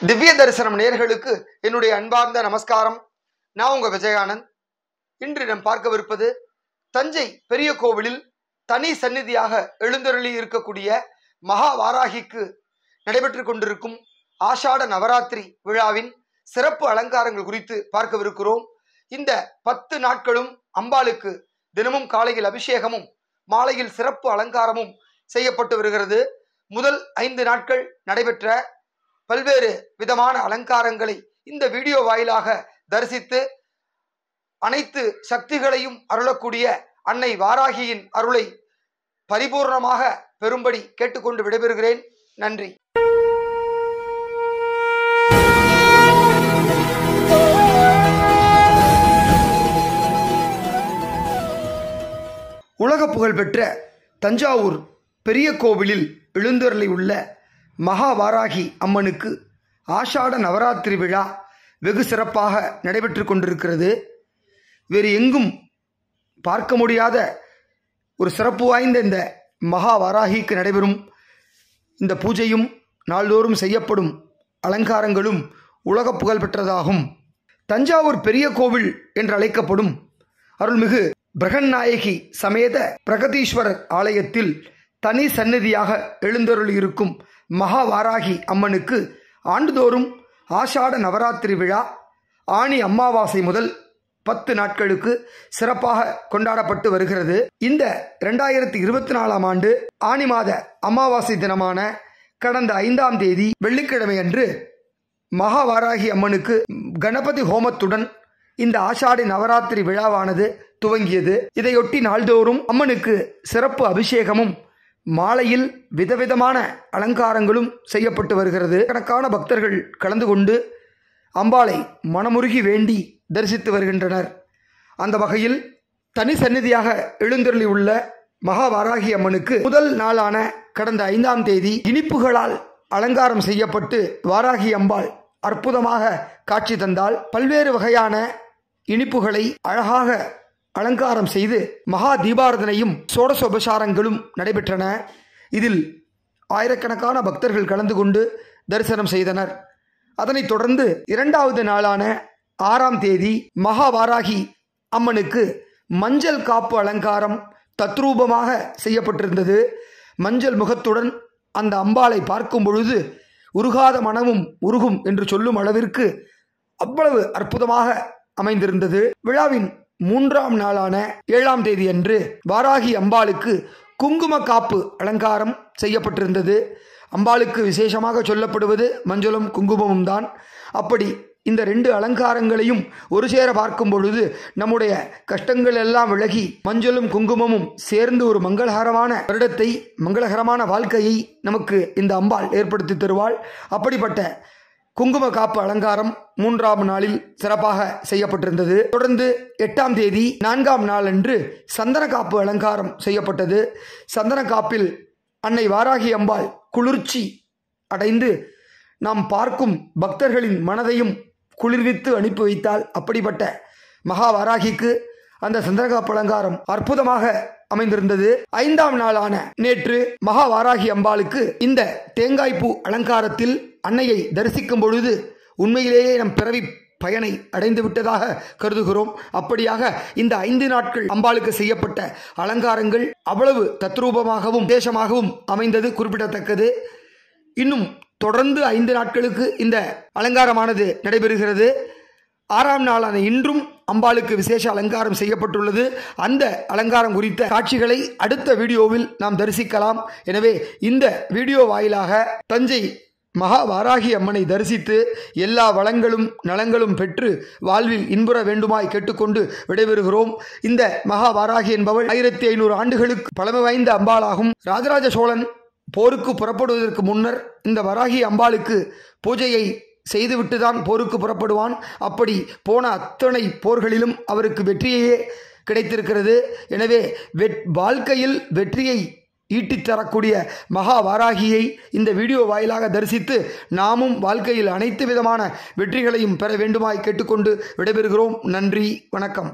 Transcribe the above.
திவ்ய தரிசனம் நேயர்களுக்கு என்னுடைய அன்பார்ந்த நமஸ்காரம். நான் உங்க விஜயானந்த். இன்று நாம் பார்க்கவிருப்பது தஞ்சை பெரிய கோவிலில் தனி சந்நிதியாக எழுந்தருளி இருக்கக்கூடிய மகா வாராகிக்கு நடைபெற்று கொண்டிருக்கும் ஆஷாட நவராத்திரி விழாவின் சிறப்பு அலங்காரங்கள் குறித்து பார்க்கவிருக்கிறோம். இந்த 10 நாட்களும் அம்பாளுக்கு தினமும் காலையில் அபிஷேகமும் மாலையில் சிறப்பு அலங்காரமும் செய்யப்பட்டு வருகிறது. முதல் 5 நாட்கள் நடைபெற்ற பல்வேறு விதமான அலங்காரங்களை இந்த வீடியோ வாயிலாக தரிசித்து அனைத்து சக்திகளையும் அருளக்கூடிய அன்னை வாராகியின் அருளை பரிபூர்ணமாக பெறும்படி கேட்டுக்கொண்டு விடைபெறுகிறேன். நன்றி. உலக புகழ்பெற்ற தஞ்சாவூர் பெரிய கோவிலில் எழுந்தருளி உள்ள மகா வாராகி அம்மனுக்கு ஆஷாட நவராத்திரி விழா வெகு சிறப்பாக நடைபெற்று கொண்டிருக்கிறது. வேறு எங்கும் பார்க்க முடியாத ஒரு சிறப்பு வாய்ந்த இந்த மகா வாராகிக்கு நடைபெறும் இந்த பூஜையும் நாள்தோறும் செய்யப்படும் அலங்காரங்களும் உலக புகழ்பெற்றதாகும். தஞ்சாவூர் பெரிய கோவில் என்று அழைக்கப்படும் அருள்மிகு பிரகன்நாயகி சமேத பிரகதீஸ்வரர் ஆலயத்தில் தனி சந்நிதியாக எழுந்தருளி இருக்கும் மகா வாராகி அம்மனுக்கு ஆண்டுதோறும் ஆஷாட நவராத்திரி விழா ஆனி அமாவாசை முதல் 10 நாட்களுக்கு சிறப்பாக கொண்டாடப்பட்டு வருகிறது. இந்த 2024ஆம் ஆண்டு ஆனி மாத அமாவாசை தினமான கடந்த 5ஆம் தேதி வெள்ளிக்கிழமை அன்று மகா வாராகி அம்மனுக்கு கணபதி ஹோமத்துடன் இந்த ஆஷாடி நவராத்திரி விழாவானது துவங்கியது. இதையொட்டி நாள்தோறும் அம்மனுக்கு சிறப்பு அபிஷேகமும் மாலையில் விதவிதமான அலங்காரங்களும் செய்யப்பட்டு வருகிறது. கணக்கான பக்தர்கள் கலந்து கொண்டு அம்பாளை மனமுருகி வேண்டி தரிசித்து வருகின்றனர். அந்த வகையில் தனி சந்நிதியாக எழுந்தருளி உள்ள மகா வாராகி அம்மனுக்கு முதல் நாளான கடந்த 5ஆம் தேதி இனிப்புகளால் அலங்காரம் செய்யப்பட்டு வாராகி அம்பாள் அற்புதமாக காட்சி தந்தாள். பல்வேறு வகையான இனிப்புகளை அழகாக அலங்காரம் செய்து மகா தீபாரதனையும் சோடசோபசாரங்களும் நடைபெற்றன. இதில் ஆயிரக்கணக்கான பக்தர்கள் கலந்து கொண்டு தரிசனம் செய்தனர். அதனைத் தொடர்ந்து 2வது நாளான 6ஆம் தேதி மகா வாராகி அம்மனுக்கு மஞ்சள் காப்பு அலங்காரம் தத்ரூபமாக செய்யப்பட்டிருந்தது. மஞ்சள் முகத்துடன் அந்த அம்பாளை பார்க்கும் பொழுது உருகாத மனமும் உருகும் என்று சொல்லும் அளவிற்கு அவ்வளவு அற்புதமாக அமைந்திருந்தது. விழாவின் 3ஆம் நாளான 7ஆம் தேதி அன்று வாராகி அம்பாளுக்கு குங்கும காப்பு அலங்காரம் செய்யப்பட்டிருந்தது. அம்பாளுக்கு விசேஷமாக சொல்லப்படுவது மஞ்சளும் குங்குமமும் தான். அப்படி இந்த 2 அலங்காரங்களையும் ஒரு சேர பார்க்கும் பொழுது நம்முடைய கஷ்டங்கள் எல்லாம் விலகி மஞ்சளும் குங்குமமும் சேர்ந்து ஒரு மங்களகரமான வருடத்தை மங்களகரமான வாழ்க்கையை நமக்கு இந்த அம்பாள் ஏற்படுத்தி தருவாள். அப்படிப்பட்ட குங்கும காப்பு அலங்காரம் 3ஆம் நாளில் சிறப்பாக செய்யப்பட்டிருந்தது. தொடர்ந்து 8ஆம் தேதி 4ஆம் நாள் அன்று சந்தன காப்பு அலங்காரம் செய்யப்பட்டது. சந்தன காப்பில் அன்னை வாராகி அம்பாள் குளிர்ச்சி அடைந்து நாம் பார்க்கும் பக்தர்களின் மனதையும் குளிர்வித்து அனுப்பி வைத்தால் அப்படிப்பட்ட மகா வாராகிக்கு அந்த சந்தனகாப்பு அலங்காரம் அற்புதமாக அமைந்திருந்தது. 5ஆம் நாளான நேற்று மகா வாராகி அம்பாளுக்கு இந்த தேங்காய்ப்பூ அலங்காரத்தில் அன்னையை தரிசிக்கும் பொழுது உண்மையிலேயே நம் பிறவி பயனை அடைந்து விட்டதாக கருதுகிறோம். அப்படியாக இந்த 5 நாட்கள் அம்பாளுக்கு செய்யப்பட்ட அலங்காரங்கள் அவ்வளவு தத்ரூபமாகவும் விசேஷமாகவும் அமைந்தது குறிப்பிடத்தக்கது. இன்னும் தொடர்ந்து 5 நாட்களுக்கு இந்த அலங்காரமானது நடைபெறுகிறது. 6ஆம் நாளான இன்றும் அம்பாளுக்கு விசேஷ அலங்காரம் செய்யப்பட்டுள்ளது. அந்த அலங்காரம் குறித்த காட்சிகளை அடுத்த வீடியோவில் நாம் தரிசிக்கலாம். எனவே இந்த வீடியோ வாயிலாக தஞ்சை மகா வாராகி அம்மனை தரிசித்து எல்லா வளங்களும் நலங்களும் பெற்று வாழ்வில் இன்புற வேண்டுமாய் கேட்டுக்கொண்டு விடைபெறுகிறோம். இந்த மகா வாராகி என்பவள் 1500 ஆண்டுகளுக்கு பழமை வாய்ந்த அம்பாளாகும். ராஜராஜ சோழன் போருக்கு புறப்படுவதற்கு முன்னர் இந்த வராகி அம்பாளுக்கு பூஜையை செய்துவிட்டுதான் போருக்கு புறப்படுவான். அப்படி போன அத்தனை போர்களிலும் அவருக்கு வெற்றியே கிடைத்திருக்கிறது. எனவே வாழ்க்கையில் வெற்றியை ஈட்டித்தரக்கூடிய மகா வாராகியை இந்த வீடியோ வாயிலாக தரிசித்து நாமும் வாழ்க்கையில் அனைத்து விதமான வெற்றிகளையும் பெற வேண்டுமாய் கேட்டுக்கொண்டு விடைபெறுகிறோம். நன்றி, வணக்கம்.